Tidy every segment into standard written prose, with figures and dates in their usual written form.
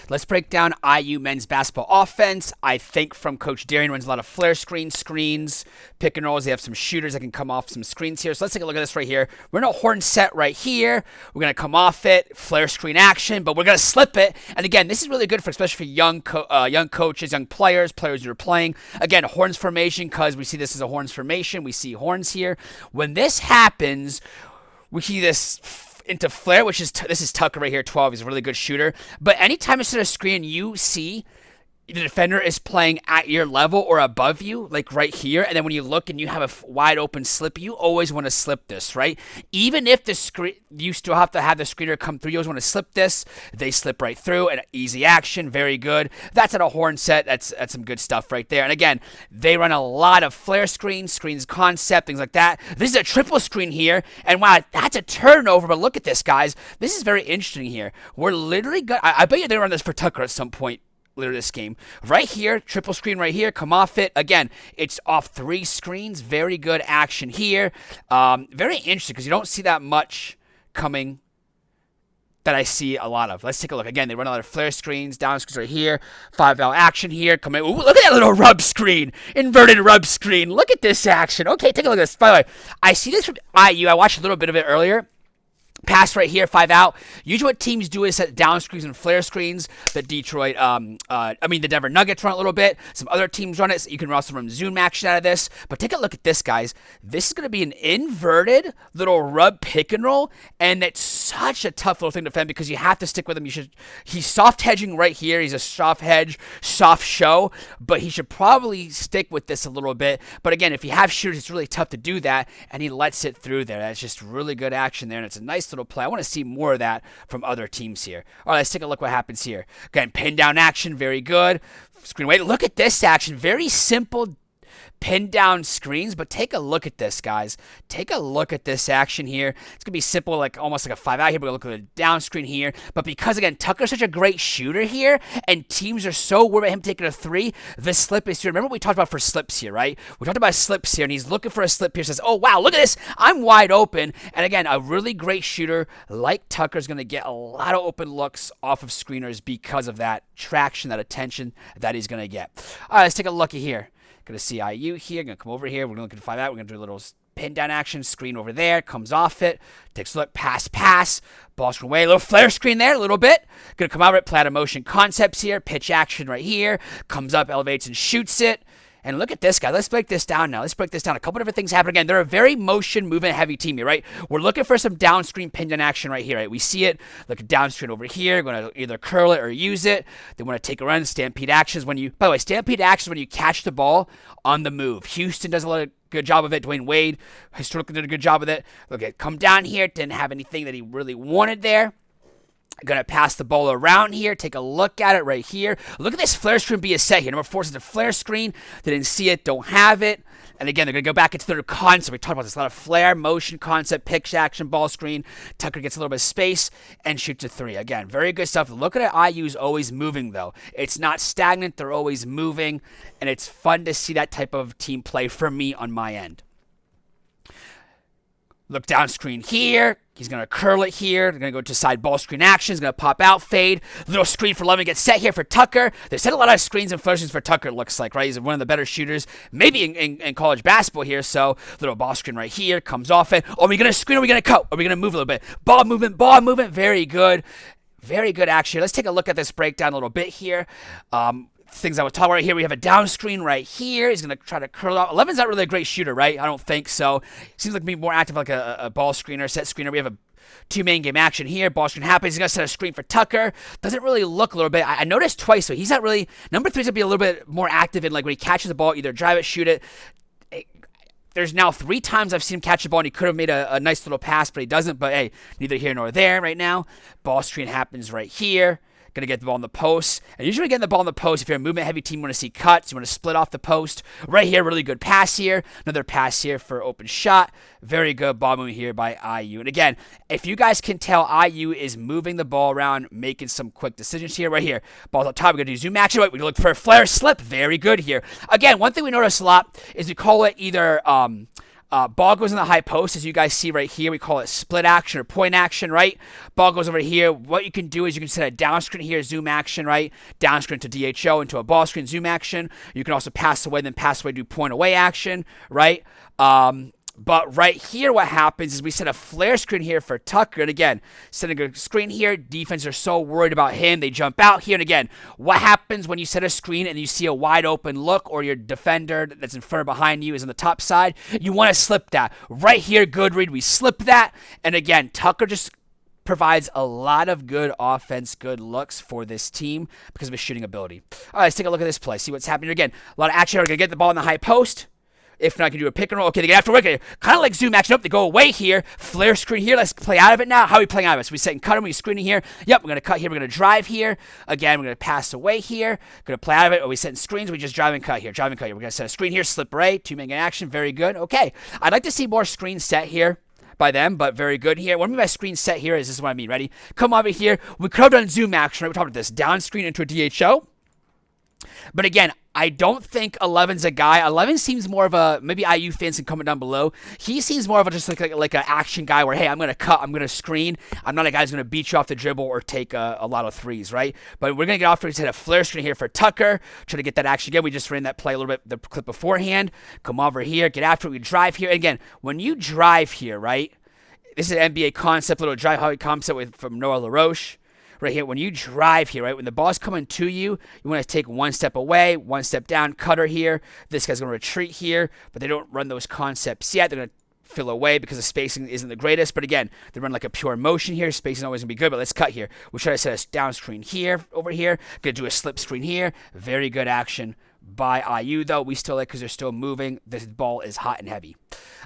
Let's break down IU men's basketball offense. I think from Coach Darian runs a lot of flare screens, pick and rolls. They have some shooters that can come off some screens here. So let's take a look at this right here. We're in a horn set right here. We're going to come off it, flare screen action, but we're going to slip it. And again, this is really good for especially for young coaches, young players who are playing. Again, horns formation, because we see this as a horns formation. We see horns here. When this happens, we see this into flare, which is this is Tucker right here, 12. He's a really good shooter. But anytime it's in a screen, you see the defender is playing at your level or above you, like right here. And then when you look and you have a wide open slip, you always want to slip this, right? Even if the screen, you still have to have the screener come through. You always want to slip this. They slip right through, and easy action, very good. That's at a horn set. That's some good stuff right there. And again, they run a lot of flare screens concept, things like that. This is a triple screen here, and wow, that's a turnover. But look at this, guys. This is very interesting here. We're literally good. I bet you they run this for Tucker at some point. Later this game. Right here, triple screen right here, come off it. Again, it's off 3 screens. Very good action here. Very interesting because you don't see that much coming that I see a lot of. Let's take a look. Again, they run a lot of flare screens, down screens right here, 5-L action here. Come in. Ooh, look at that little rub screen. Inverted rub screen. Look at this action. Okay, take a look at this. By the way, I see this from IU. I watched a little bit of it earlier. Pass right here, 5 out. Usually what teams do is set down screens and flare screens. The the Denver Nuggets run it a little bit. Some other teams run it. So you can also run zoom action out of this. But take a look at this, guys. This is going to be an inverted little rub pick and roll. And it's such a tough little thing to defend because you have to stick with him. He's soft hedging right here. He's a soft hedge, soft show. But he should probably stick with this a little bit. But again, if you have shooters, it's really tough to do that. And he lets it through there. That's just really good action there. And it's a nice little play. I want to see more of that from other teams here. All right, let's take a look what happens here. Again, pin down action, very good. Screen away. Look at this action. Very simple pin down screens, but take a look at this, guys. Take a look at this action here. It's going to be simple, like almost like a 5 out here. We're going to look at the down screen here. But because, again, Tucker's such a great shooter here, and teams are so worried about him taking a 3, the slip is here. Remember what we talked about for slips here, right? We talked about slips here, and he's looking for a slip here. Says, oh, wow, look at this. I'm wide open. And, again, a really great shooter like Tucker's going to get a lot of open looks off of screeners because of that traction, that attention that he's going to get. All right, let's take a look here. Going to see IU here. Going to come over here. We're going to find out. We're going to do a little pin down action. Screen over there. Comes off it. Takes a look. Pass. Ball screen away. A little flare screen there. A little bit. Going to come out of it. Play out of motion concepts here. Pitch action right here. Comes up, elevates, and shoots it. And look at this guy. Let's break this down now. Let's break this down. A couple different things happen. Again, they're a very motion movement heavy team here, right? We're looking for some down screen pin down action right here, right? We see it. Look at down screen over here. Going to either curl it or use it. They want to take a run. Stampede actions when you, by the way, stampede actions when you catch the ball on the move. Houston does a lot of good job of it. Dwayne Wade historically did a good job with it. Look at come down here. Didn't have anything that he really wanted there. Going to pass the ball around here. Take a look at it right here. Look at this flare screen be a set here. Number 4 is a flare screen. They didn't see it. Don't have it. And again, they're going to go back into their concept. We talked about this. A lot of flare, motion concept, pitch action, ball screen. Tucker gets a little bit of space and shoots a 3. Again, very good stuff. Look at it. IU's always moving, though. It's not stagnant. They're always moving. And it's fun to see that type of team play for me on my end. Look down screen here. He's going to curl it here. They're going to go to side ball screen action. He's going to pop out, fade. Little screen for Levin gets set here for Tucker. They set a lot of screens and flare screens for Tucker, it looks like, right? He's one of the better shooters, maybe in college basketball here. So, little ball screen right here. Comes off it. Oh, are we going to screen or are we going to cut? Are we going to move a little bit? Ball movement. Very good. Very good action. Let's take a look at this breakdown a little bit here. Things I was talking about right here. We have a down screen right here. He's going to try to curl out. 11's not really a great shooter, right? I don't think so. Seems like me more active like a ball screener, set screener. We have a 2 main game action here. Ball screen happens. He's going to set a screen for Tucker. Doesn't really look a little bit. I noticed twice, so he's not really. Number 3's going to be a little bit more active in like when he catches the ball, either drive it, shoot it. There's now 3 times I've seen him catch the ball, and he could have made a nice little pass, but he doesn't. But hey, neither here nor there right now. Ball screen happens right here. Going to get the ball in the post. And usually getting the ball in the post, if you're a movement-heavy team, you want to see cuts. You want to split off the post. Right here, really good pass here. Another pass here for open shot. Very good ball movement here by IU. And again, if you guys can tell, IU is moving the ball around, making some quick decisions here. Right here, ball's up top. We're going to do zoom action. We're going to look for a flare slip. Very good here. Again, one thing we notice a lot is we call it either Ball goes in the high post, as you guys see right here. We call it split action or point action, right? Ball goes over here. What you can do is you can set a down screen here, zoom action, right? Down screen to DHO, into a ball screen, zoom action. You can also pass away, then pass away, do point away action, right? But right here, what happens is we set a flare screen here for Tucker. And again, setting a screen here, defense are so worried about him, they jump out here. And again, what happens when you set a screen and you see a wide open look, or your defender that's in front or behind you is on the top side? You want to slip that. Right here, good read, we slip that. And again, Tucker just provides a lot of good offense, good looks for this team because of his shooting ability. All right, let's take a look at this play, see what's happening here. Again, a lot of action. We're going to get the ball in the high post. If not, I can do a pick and roll. Okay, they get after work. Kind of like zoom action up. They go away here. Flare screen here. Let's play out of it now. How are we playing out of it? So we set and cut him. We're screening here. Yep, we're going to cut here. We're going to drive here. Again, we're going to pass away here. Going to play out of it. Or we set in screens. We just drive and cut here. Drive and cut here. We're going to set a screen here. Slip array. Two-man action. Very good. Okay. I'd like to see more screens set here by them, but very good here. What I mean by screen set here is this is what I mean. Ready? Come over here. We could have done zoom action. Right? We're talking about this. Down screen into a DHO. But again, I don't think 11's a guy. 11 seems more of a, maybe IU fans can comment down below. He seems more of a just like an action guy where, hey, I'm going to cut, I'm going to screen. I'm not a guy who's going to beat you off the dribble or take a lot of threes, right? But we're going to get off to hit a flare screen here for Tucker. Try to get that action again. We just ran that play a little bit, the clip beforehand. Come over here, get after it. We drive here. And again, when you drive here, right? This is an NBA concept, little drive how concept from Noah LaRoche. Right here, when you drive here, right, when the ball's coming to you, you want to take one step away, one step down, cutter here. This guy's going to retreat here, but they don't run those concepts yet. They're going to fill away because the spacing isn't the greatest. But again, they run like a pure motion here. Spacing is always going to be good, but let's cut here. We'll try to set a down screen here, over here. Going to do a slip screen here. Very good action by IU, though. We still like because they're still moving. This ball is hot and heavy.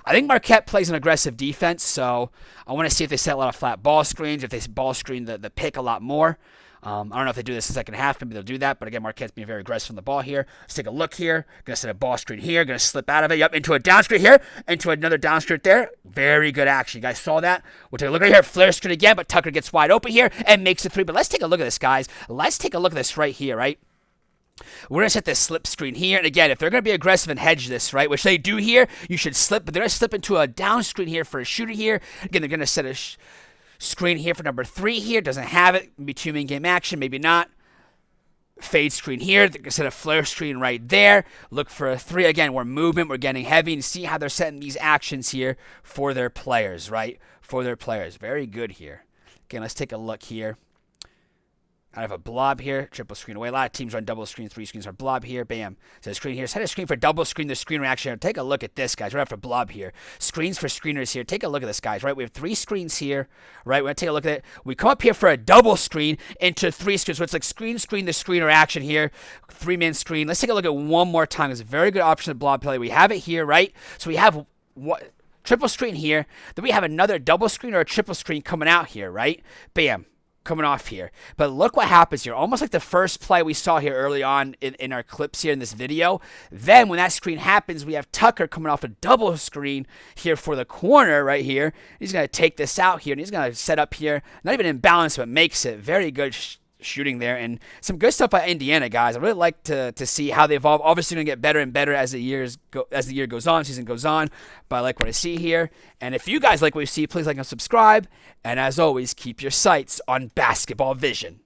I think Marquette plays an aggressive defense, so I want to see if they set a lot of flat ball screens, if they ball screen the pick a lot more. I don't know if they do this in the second half. Maybe they'll do that. But again, Marquette's being very aggressive on the ball here. Let's take a look here. Going to set a ball screen here. Going to slip out of it. Yep, into a down screen here. Into another down screen there. Very good action. You guys saw that? We'll take a look right here. Flare screen again, but Tucker gets wide open here and makes a three. But let's take a look at this, guys. Let's take a look at this right here, right? We're going to set this slip screen here. And again, if they're going to be aggressive and hedge this, right, which they do here, you should slip. But they're going to slip into a down screen here for a shooter here. Again, they're going to set a screen here for number 3 here. Doesn't have it. Maybe two-man game action. Maybe not. Fade screen here. They're going to set a flare screen right there. Look for a 3. Again, we're moving. We're getting heavy. And see how they're setting these actions here for their players, right? For their players. Very good here. Again, let's take a look here. I have a blob here, triple screen away. A lot of teams run double screen, 3 screens are blob here. Bam. Set a screen here. Set a screen for double screen, the screen reaction. Take a look at this, guys. Right after blob here. Screens for screeners here. Take a look at this, guys. Right, we have 3 screens here. Right, we're going to take a look at it. We come up here for a double screen into 3 screens. So it's like screen, the screener action here. 3-man screen. Let's take a look at one more time. It's a very good option of blob play. We have it here, right? So we have what? Triple screen here. Then we have another double screen or a triple screen coming out here, right? Bam. Coming off here. But look what happens here. Almost like the first play we saw here early on in our clips here in this video. Then when that screen happens, we have Tucker coming off a double screen here for the corner right here. He's going to take this out here, and he's going to set up here. Not even in balance, but makes it. Very good shooting there. And some good stuff by Indiana, guys. I really like to see how they evolve. Obviously going to get better and better as the year goes on, season goes on. But I like what I see here. And if you guys like what you see, please like and subscribe. And as always, keep your sights on basketball vision.